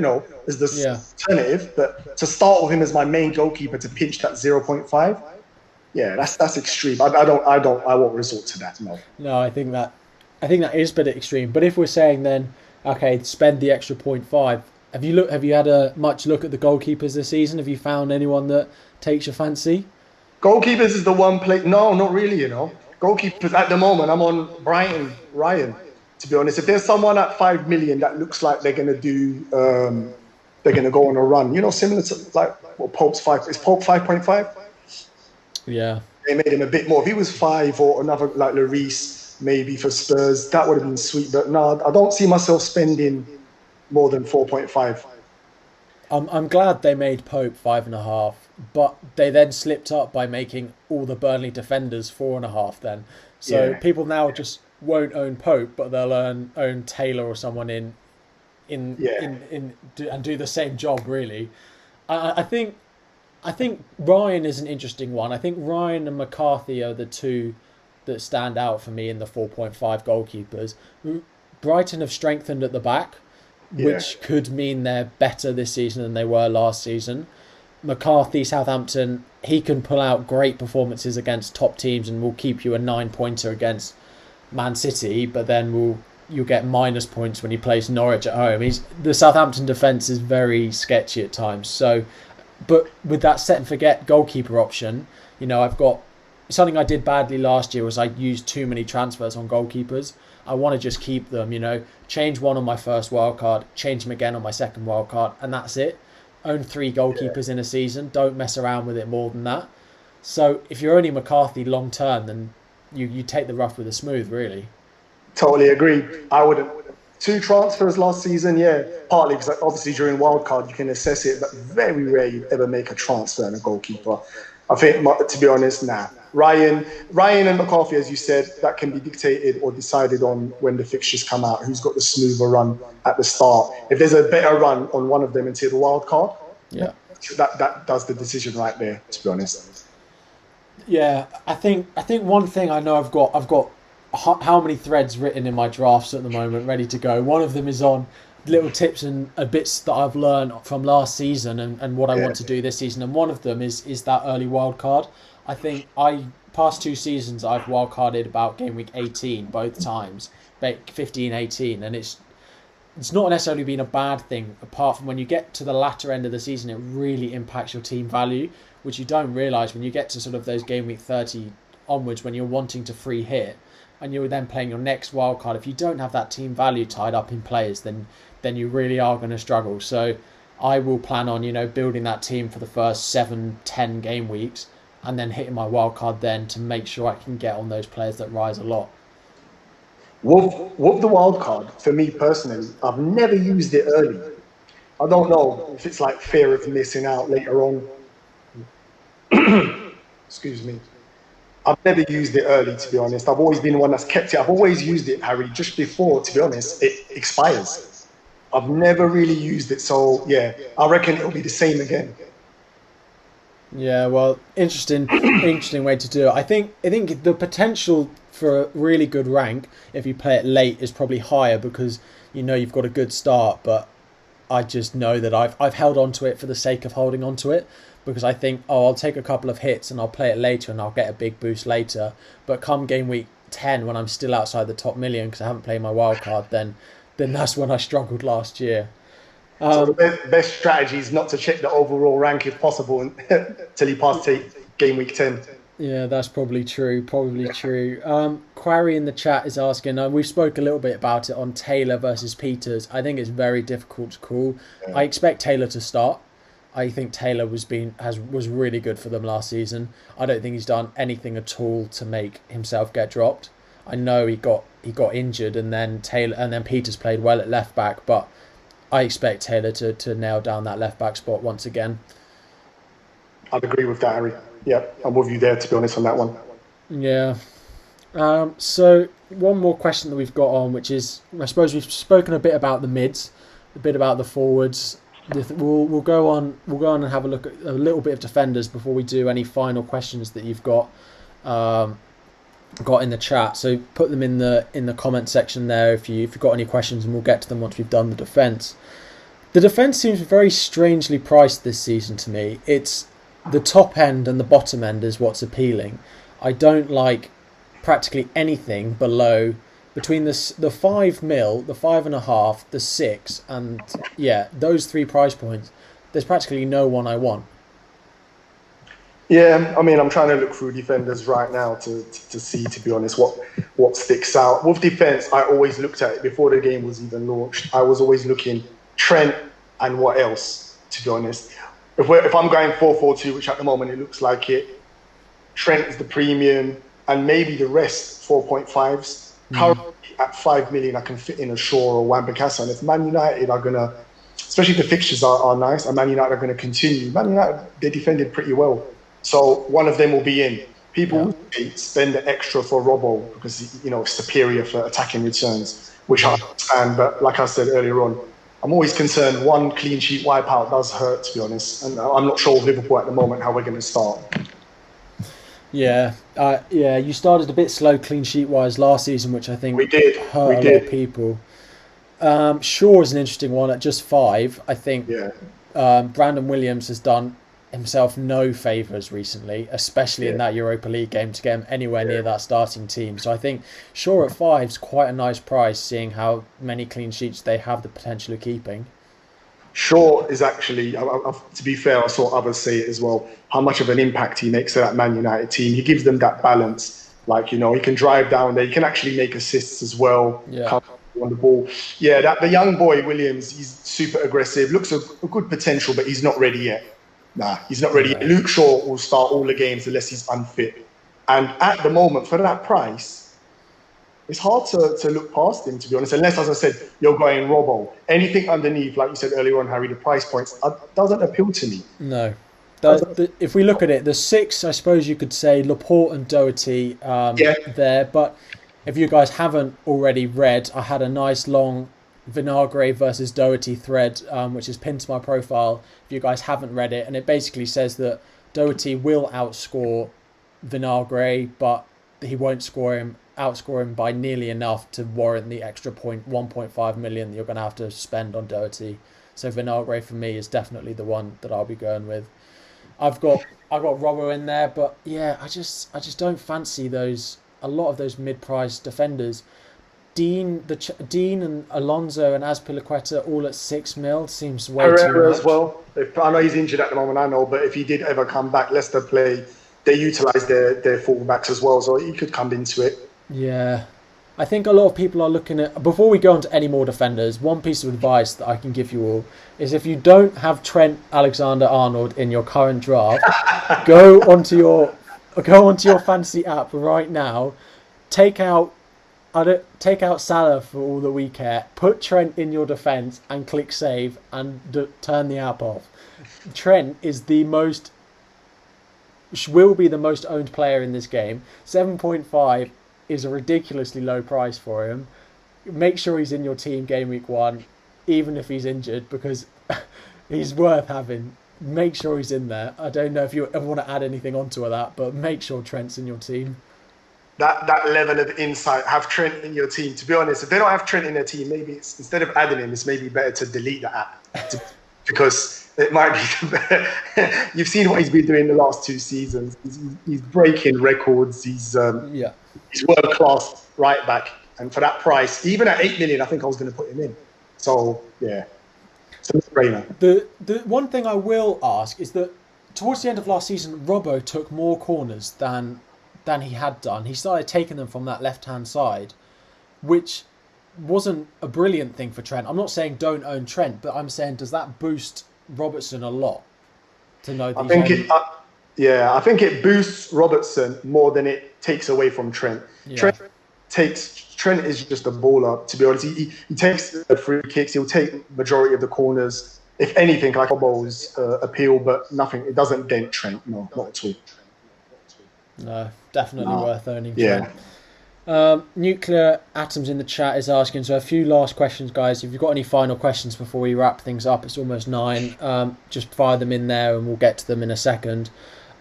as the Yeah. alternative, but to start with him as my main goalkeeper to pinch that 0.5, yeah, that's extreme. I won't resort to that. No. No, I think that is a bit extreme. But if we're saying then, okay, spend the extra point five. Have you had a much look at the goalkeepers this season? Have you found anyone that takes your fancy? Goalkeepers is the one play. No, not really. Goalkeepers at the moment. I'm on Brighton Ryan. To be honest, if there's someone at 5 million that looks like they're gonna go on a run. Similar to like what Pope's five. Is Pope 5.5? Yeah. They made him a bit more. If he was five or another like Lloris, maybe for Spurs, that would have been sweet. But no, I don't see myself spending more than 4.5. I'm glad they made Pope 5.5, but they then slipped up by making all the Burnley defenders 4.5. Then, so Yeah, people now just won't own Pope, but they'll own Taylor or someone yeah, and do the same job. Really, I think Ryan is an interesting one. I think Ryan and McCarthy are the two that stand out for me in the 4.5 goalkeepers. Brighton have strengthened at the back, yeah, which could mean they're better this season than they were last season. McCarthy, Southampton, he can pull out great performances against top teams and will keep you a 9 pointer against Man City, but then you'll get minus points when he plays Norwich at home. The Southampton defence is very sketchy at times. So, but with that set and forget goalkeeper option, I've got something I did badly last year was I used too many transfers on goalkeepers. I want to just keep them, change one on my first wildcard, change them again on my second wildcard, and that's it. Own 3 yeah. goalkeepers in a season. Don't mess around with it more than that. So if you're only McCarthy long term, then you take the rough with the smooth, really. Totally agree. I wouldn't. 2 transfers last season, yeah. Partly because obviously during wildcard you can assess it, but very rare you ever make a transfer and a goalkeeper. I think, to be honest, nah. Ryan and McCarthy, as you said, that can be dictated or decided on when the fixtures come out. Who's got the smoother run at the start? If there's a better run on one of them until the wild card, Yeah. that does the decision right there. To be honest, Yeah, I think one thing I know I've got how many threads written in my drafts at the moment ready to go. One of them is on little tips and bits that I've learned from last season and what I yeah, want to do this season, and one of them is that early wild card. I think past 2 seasons I've wild carded about game week 18 both times, 15, 18, and it's not necessarily been a bad thing, apart from when you get to the latter end of the season, it really impacts your team value, which you don't realise when you get to sort of those game week 30 onwards when you're wanting to free hit, and you're then playing your next wild card. If you don't have that team value tied up in players, then you really are going to struggle. So I will plan on, building that team for the first 7-10 game weeks, and then hitting my wild card then to make sure I can get on those players that rise a lot. With the wild card, for me personally, I've never used it early. I don't know if it's like fear of missing out later on. Excuse me. I've never used it early, to be honest. I've always been the one that's kept it. I've always used it, Harry, just before, to be honest, it expires. I've never really used it. So, yeah, I reckon it'll be the same again. Yeah, well, interesting way to do it. I think the potential for a really good rank, if you play it late, is probably higher because you've got a good start. But I just know that I've held on to it for the sake of holding on to it, because I think, I'll take a couple of hits and I'll play it later and I'll get a big boost later. But come game week 10, when I'm still outside the top million because I haven't played my wild card, then that's when I struggled last year. So the best strategy is not to check the overall rank if possible until you pass to game week 10. Yeah, that's probably true. Quarry in the chat is asking, we spoke a little bit about it on Taylor versus Peters. I think it's very difficult to call. Yeah. I expect Taylor to start. I think Taylor was really good for them last season. I don't think he's done anything at all to make himself get dropped. I know he got injured, and then Peters played well at left back, but I expect Taylor to nail down that left back spot once again. I'd agree with that, Harry. Yeah, I'm with you there, to be honest, on that one. Yeah. So one more question that we've got on, which is, I suppose we've spoken a bit about the mids, a bit about the forwards. We'll go on and have a look at a little bit of defenders before we do any final questions that you've got in the chat. So put them in the comment section there if you've got any questions, and we'll get to them once we've done the defence. The defence seems very strangely priced this season to me. It's the top end and the bottom end is what's appealing. I don't like practically anything below, between the 5 mil, the 5.5, the 6, and those 3 price points. There's practically no one I want. Yeah, I mean, I'm trying to look through defenders right now to see, to be honest, what sticks out. With defence, I always looked at it before the game was even launched. I was always looking Trent and what else, to be honest. If I'm going 4-4-2, which at the moment it looks like it, Trent is the premium, and maybe the rest 4.5s. Currently at 5 million, I can fit in a Shaw or Wan-Bissaka. And if Man United are going to, especially the fixtures are nice, and Man United are going to continue. Man United, they defended pretty well. So one of them will be in. People spend the extra for Robbo because, it's superior for attacking returns, which I understand. But like I said earlier on, I'm always concerned one clean sheet wipeout does hurt, to be honest. And I'm not sure with Liverpool at the moment how we're going to start. Yeah, you started a bit slow clean sheet wise last season, which I think hurt a lot of people. Shaw is an interesting one at just 5. I think Brandon Williams has done himself no favours recently, especially in that Europa League game, to get him anywhere near that starting team. So I think Shaw at 5 is quite a nice price, seeing how many clean sheets they have the potential of keeping. Shaw is actually, to be fair, I saw others say it as well, how much of an impact he makes to that Man United team. He gives them that balance. Like, he can drive down there. He can actually make assists as well. Yeah. On the ball. Yeah, the young boy, Williams, he's super aggressive. Looks a good potential, but he's not ready yet. Nah, he's not ready yet. Luke Shaw will start all the games unless he's unfit. And at the moment, for that price, it's hard to look past him, to be honest, unless, as I said, you're going Robbo. Anything underneath, like you said earlier on, Harry, the price points, doesn't appeal to me. No. If we look at it, the 6, I suppose you could say Laporte and Doherty there. But if you guys haven't already read, I had a nice long Vinagre versus Doherty thread, which is pinned to my profile. If you guys haven't read it, and it basically says that Doherty will outscore Vinagre, but he won't outscore him by nearly enough to warrant the extra 1.5 million that you're going to have to spend on Doherty. So Vinagre for me is definitely the one that I'll be going with. I've got Robbo in there, but I just don't fancy a lot of those mid-price defenders. Dean and Alonso and Azpilicueta all at 6 mil seems way too much. As well. I know he's injured at the moment, but if he did ever come back, Leicester play they utilise their fullbacks as well, so he could come into it. Yeah. I think a lot of people are looking at... Before we go on to any more defenders, one piece of advice that I can give you all is if you don't have Trent Alexander-Arnold in your current draft, go onto your fantasy app right now, take out Salah for all that we care, put Trent in your defence and click save and turn the app off. Trent will be the most owned player in this game. 7.5 is a ridiculously low price for him. Make sure he's in your team game week 1, even if he's injured, because he's worth having. Make sure he's in there. I don't know if you ever want to add anything onto that, but make sure Trent's in your team. That level of insight, have Trent in your team. To be honest, if they don't have Trent in their team, maybe it's, instead of adding him, it's maybe better to delete the app. Because it might be... You've seen what he's been doing the last 2 seasons. He's breaking records. He's world-class right back. And for that price, even at 8 million, I think I was going to put him in. So, yeah. It's a no-brainer. The one thing I will ask is that towards the end of last season, Robbo took more corners than he had done. He started taking them from that left-hand side, which wasn't a brilliant thing for Trent. I'm not saying don't own Trent, but I'm saying does that boost Robertson a lot to know that I think it boosts Robertson more than it takes away from Trent. Yeah. Trent is just a baller, to be honest. He takes the free kicks, he'll take majority of the corners. If anything, like Robbo's appeal, but nothing. It doesn't dent Trent. No, not at all. No, definitely worth owning Trent. Nuclear Atoms in the chat is asking, so a few last questions, guys. If you've got any final questions before we wrap things up, it's almost 9. Just fire them in there and we'll get to them in a second.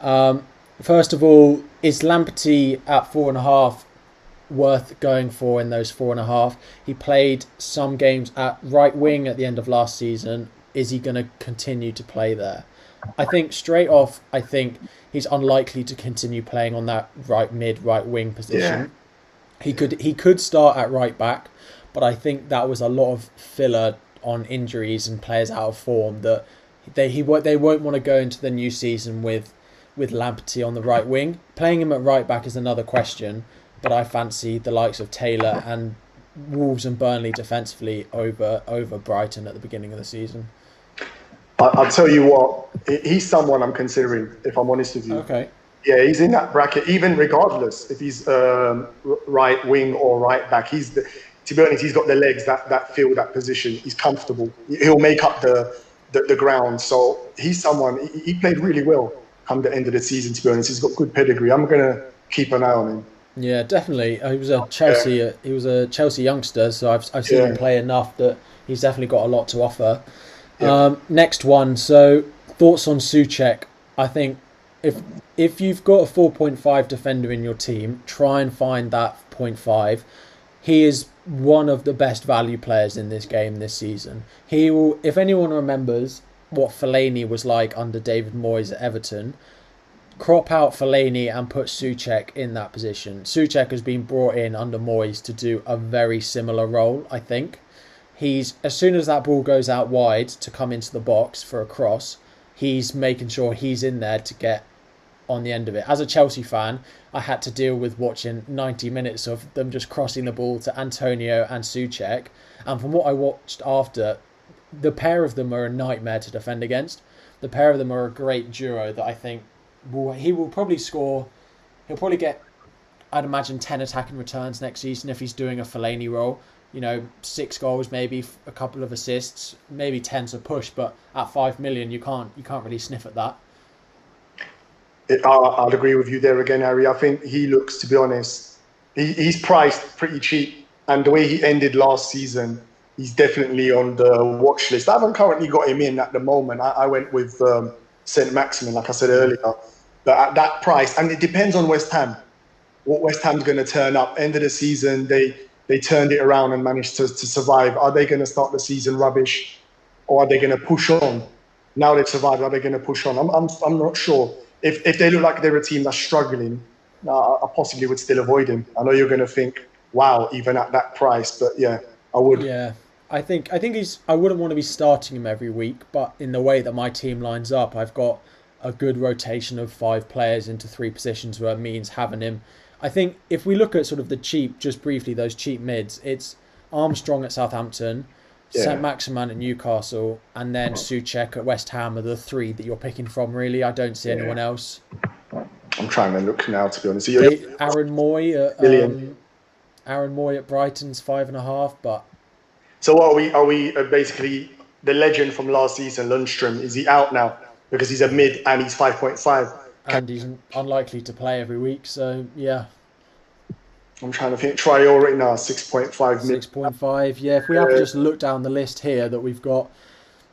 First of all, is Lamptey at 4.5 worth going for in those 4.5? He played some games at right wing at the end of last season. Is he going to continue to play there? I think straight off, he's unlikely to continue playing on that right wing position. Yeah. He could start at right back, but I think that was a lot of filler on injuries and players out of form that they won't want to go into the new season with Lamptey on the right wing. Playing him at right back is another question, but I fancy the likes of Taylor and Wolves and Burnley defensively over Brighton at the beginning of the season. I'll tell you what, he's someone I'm considering, if I'm honest with you. Okay. Yeah, he's in that bracket, even regardless if he's right wing or right back. To be honest, he's got the legs that fill that position. He's comfortable. He'll make up the ground. So he's someone, he played really well come the end of the season, to be honest. He's got good pedigree. I'm going to keep an eye on him. Yeah, definitely. He was a Chelsea youngster, so I've seen him play enough that he's definitely got a lot to offer. Yeah. Next one. So thoughts on Souček? I think if you've got a 4.5 defender in your team, try and find that 0.5. He is one of the best value players in this game this season. He will, if anyone remembers what Fellaini was like under David Moyes at Everton, crop out Fellaini and put Souček in that position. Souček has been brought in under Moyes to do a very similar role, I think. As soon as that ball goes out wide to come into the box for a cross, he's making sure he's in there to get on the end of it. As a Chelsea fan, I had to deal with watching 90 minutes of them just crossing the ball to Antonio and Souček. And from what I watched after, the pair of them are a nightmare to defend against. The pair of them are a great duo that I think he will probably score. He'll probably get, I'd imagine, 10 attacking returns next season if he's doing a Fellaini role. 6 goals, maybe a couple of assists, maybe 10's a push. But at 5 million, you can't really sniff at that. I'll agree with you there again, Harry. I think he looks, to be honest, he's priced pretty cheap. And the way he ended last season, he's definitely on the watch list. I haven't currently got him in at the moment. I went with St. Maximin, like I said earlier. But at that price, and it depends on West Ham, what West Ham's going to turn up. End of the season, they turned it around and managed to survive. Are they going to start the season rubbish, or are they going to push on? Now they've survived, are they going to push on? I'm not sure. If they look like they're a team that's struggling, I possibly would still avoid him. I know you're going to think, wow, even at that price, but yeah, I would. Yeah, I think I wouldn't want to be starting him every week, but in the way that my team lines up, I've got a good rotation of 5 players into 3 positions where it means having him. I think if we look at sort of the cheap, just briefly, those cheap mids, it's Armstrong at Southampton, St. Maximin at Newcastle, and then Souček at West Ham are the 3 that you're picking from, really. I don't see anyone else. I'm trying to look now, to be honest. Aaron Moy at Brighton's 5.5, but... So are we basically the legend from last season, Lundstrom, is he out now? Because he's a mid and he's 5.5. And he's unlikely to play every week, so yeah. I'm trying to think. Traore right now, 6.5 mid. 6.5, yeah. If we have to just look down the list here, that we've got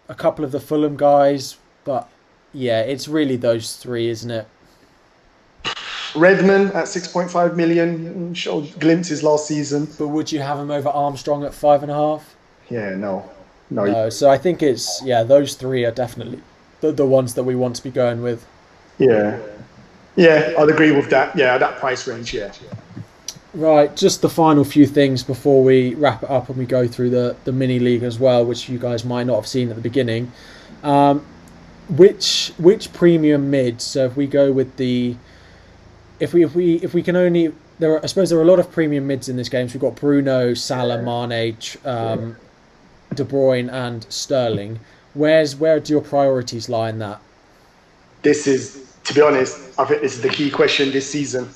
a couple of the Fulham guys, but yeah, it's really those 3, isn't it? Redmond at 6.5 million, showed glimpses last season. But would you have him over Armstrong at 5.5? Yeah, no. So I think it's, those 3 are definitely the ones that we want to be going with. Yeah, I'd agree with that. Yeah, that price range, yeah. Right, just the final few things before we wrap it up and we go through the mini league as well, which you guys might not have seen at the beginning. Which premium mids? So if we go with the, if we can only, I suppose there are a lot of premium mids in this game. So we've got Bruno, Salah, Mane, De Bruyne, and Sterling. Where do your priorities lie in that? This is, to be honest, I think this is the key question this season.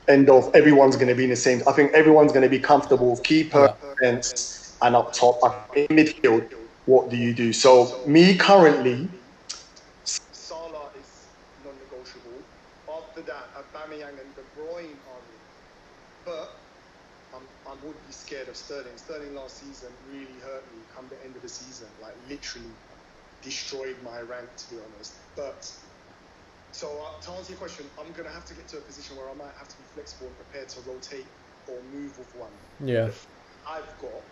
Everyone's going to be in the same. I think everyone's going to be comfortable with keeper, defense, and up top. In midfield, what do you do? So me currently, Salah is non-negotiable. After that, Aubameyang and De Bruyne are in. But I would be scared of Sterling. Sterling last season really hurt me. Come the end of the season, like literally destroyed my rank, to be honest. But so to answer your question, I'm going to have to get to a position where I might have to be flexible and prepared to rotate or move with one. Yeah. I've got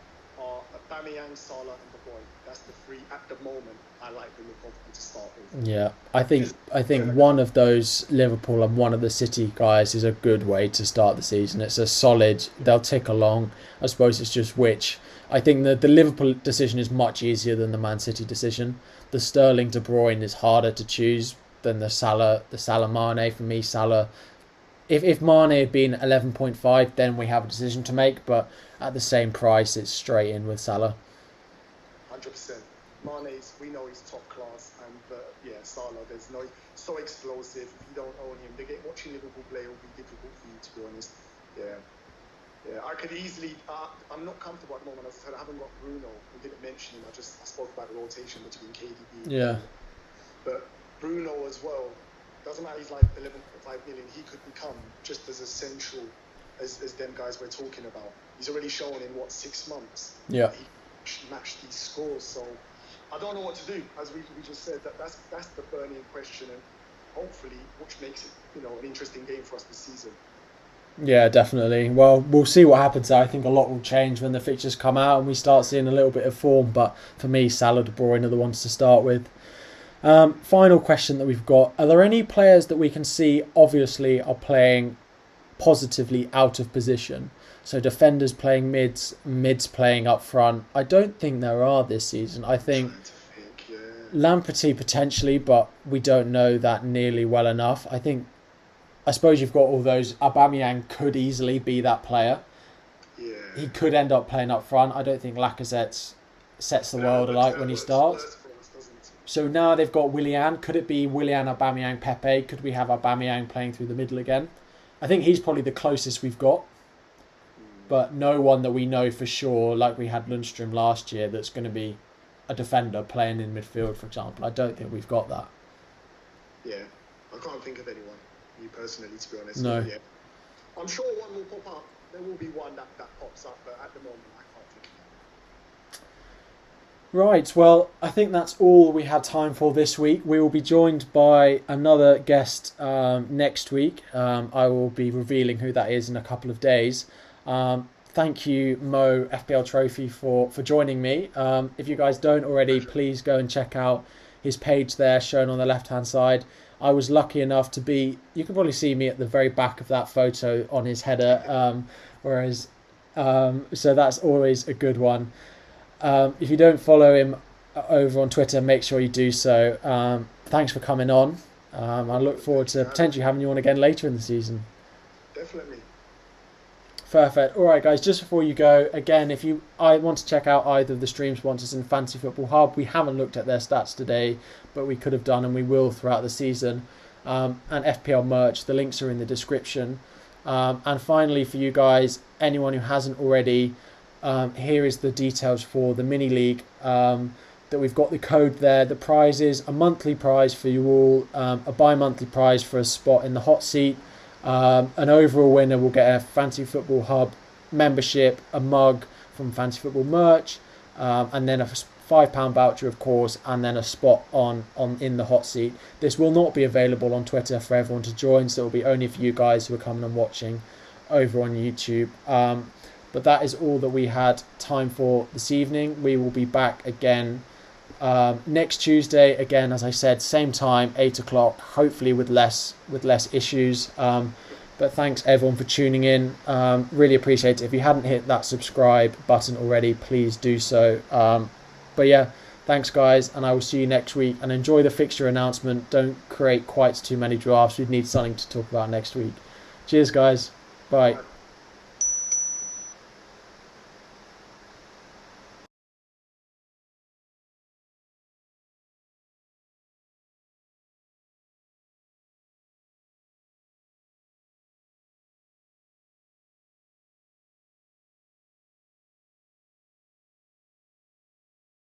are Aubameyang, Salah, and De Bruyne. That's the 3 at the moment I like the look of them to start with. Yeah, I think one of those Liverpool and one of the City guys is a good way to start the season. It's a solid, they'll tick along. I suppose it's just which. I think the Liverpool decision is much easier than the Man City decision. The Sterling De Bruyne is harder to choose than the Salah Mane. For me, Salah, if Mane had been 11.5, then we have a decision to make, but at the same price, it's straight in with Salah. 100%. Mane's, we know he's top class, and Salah, there's no, so explosive. If you don't own him, watching Liverpool play will be difficult for you, to be honest. Yeah, I could easily. I'm not comfortable at the moment. As I said, I haven't got Bruno. I didn't mention him. I spoke about the rotation between KDB. Yeah. But Bruno as well. Doesn't matter. He's like 11.5 million. He could become just as essential as them guys we're talking about. He's already shown in 6 months. Yeah. He matched these scores. So I don't know what to do. As we just said, that's the burning question, and hopefully, which makes it an interesting game for us this season. Yeah, definitely. Well, we'll see what happens there. I think a lot will change when the fixtures come out and we start seeing a little bit of form. But for me, Salah, De Bruyne are the ones to start with. Final question that we've got. Are there any players that we can see, obviously, are playing positively out of position? So defenders playing mids playing up front. I don't think there are this season. I think Lamperty potentially, but we don't know that nearly well enough. I suppose you've got all those. Aubameyang could easily be that player. Yeah. He could end up playing up front. I don't think Lacazette sets the world alight when he starts. So now they've got Willian. Could it be Willian, Aubameyang, Pepe? Could we have Aubameyang playing through the middle again? I think he's probably the closest we've got. But no one that we know for sure, like we had Lundstrom last year, that's going to be a defender playing in midfield, for example. I don't think we've got that. Yeah, I can't think of anyone. Me personally, to be honest. No. Yeah. I'm sure one will pop up. There will be one that pops up, but at the moment I can't think of it. Right, well, I think that's all we had time for this week. We will be joined by another guest next week. I will be revealing who that is in a couple of days. Thank you, Mo FPL Trophy, for joining me. If you guys don't already, please go and check out his page there, shown on the left-hand side. I was lucky enough to be, you can probably see me at the very back of that photo on his header, so that's always a good one. If you don't follow him over on Twitter, make sure you do so. Thanks for coming on. I look forward to potentially having you on again later in the season. Definitely. Perfect. All right, guys. Just before you go, again, if I want to check out either of the stream sponsors in Fantasy Football Hub, we haven't looked at their stats today, but we could have done, and we will throughout the season. And FPL merch. The links are in the description. And finally, for you guys, anyone who hasn't already, here is the details for the mini league. That we've got the code there. The prize is a monthly prize for you all, a bi-monthly prize for a spot in the hot seat. An overall winner will get a Fantasy Football Hub membership, a mug from Fantasy Football merch, and then a £5 voucher, of course, and then a spot on in the hot seat. This will not be available on Twitter for everyone to join, so it will be only for you guys who are coming and watching over on YouTube. But that is all that we had time for this evening. We will be back again next Tuesday, again, as I said, same time, 8 o'clock, hopefully with less issues. But thanks everyone for tuning in. Really appreciate it. If you hadn't hit that subscribe button already, please do so. But yeah, thanks guys, and I will see you next week. And enjoy the fixture announcement. Don't create quite too many drafts. We need something to talk about next week. Cheers guys. Bye.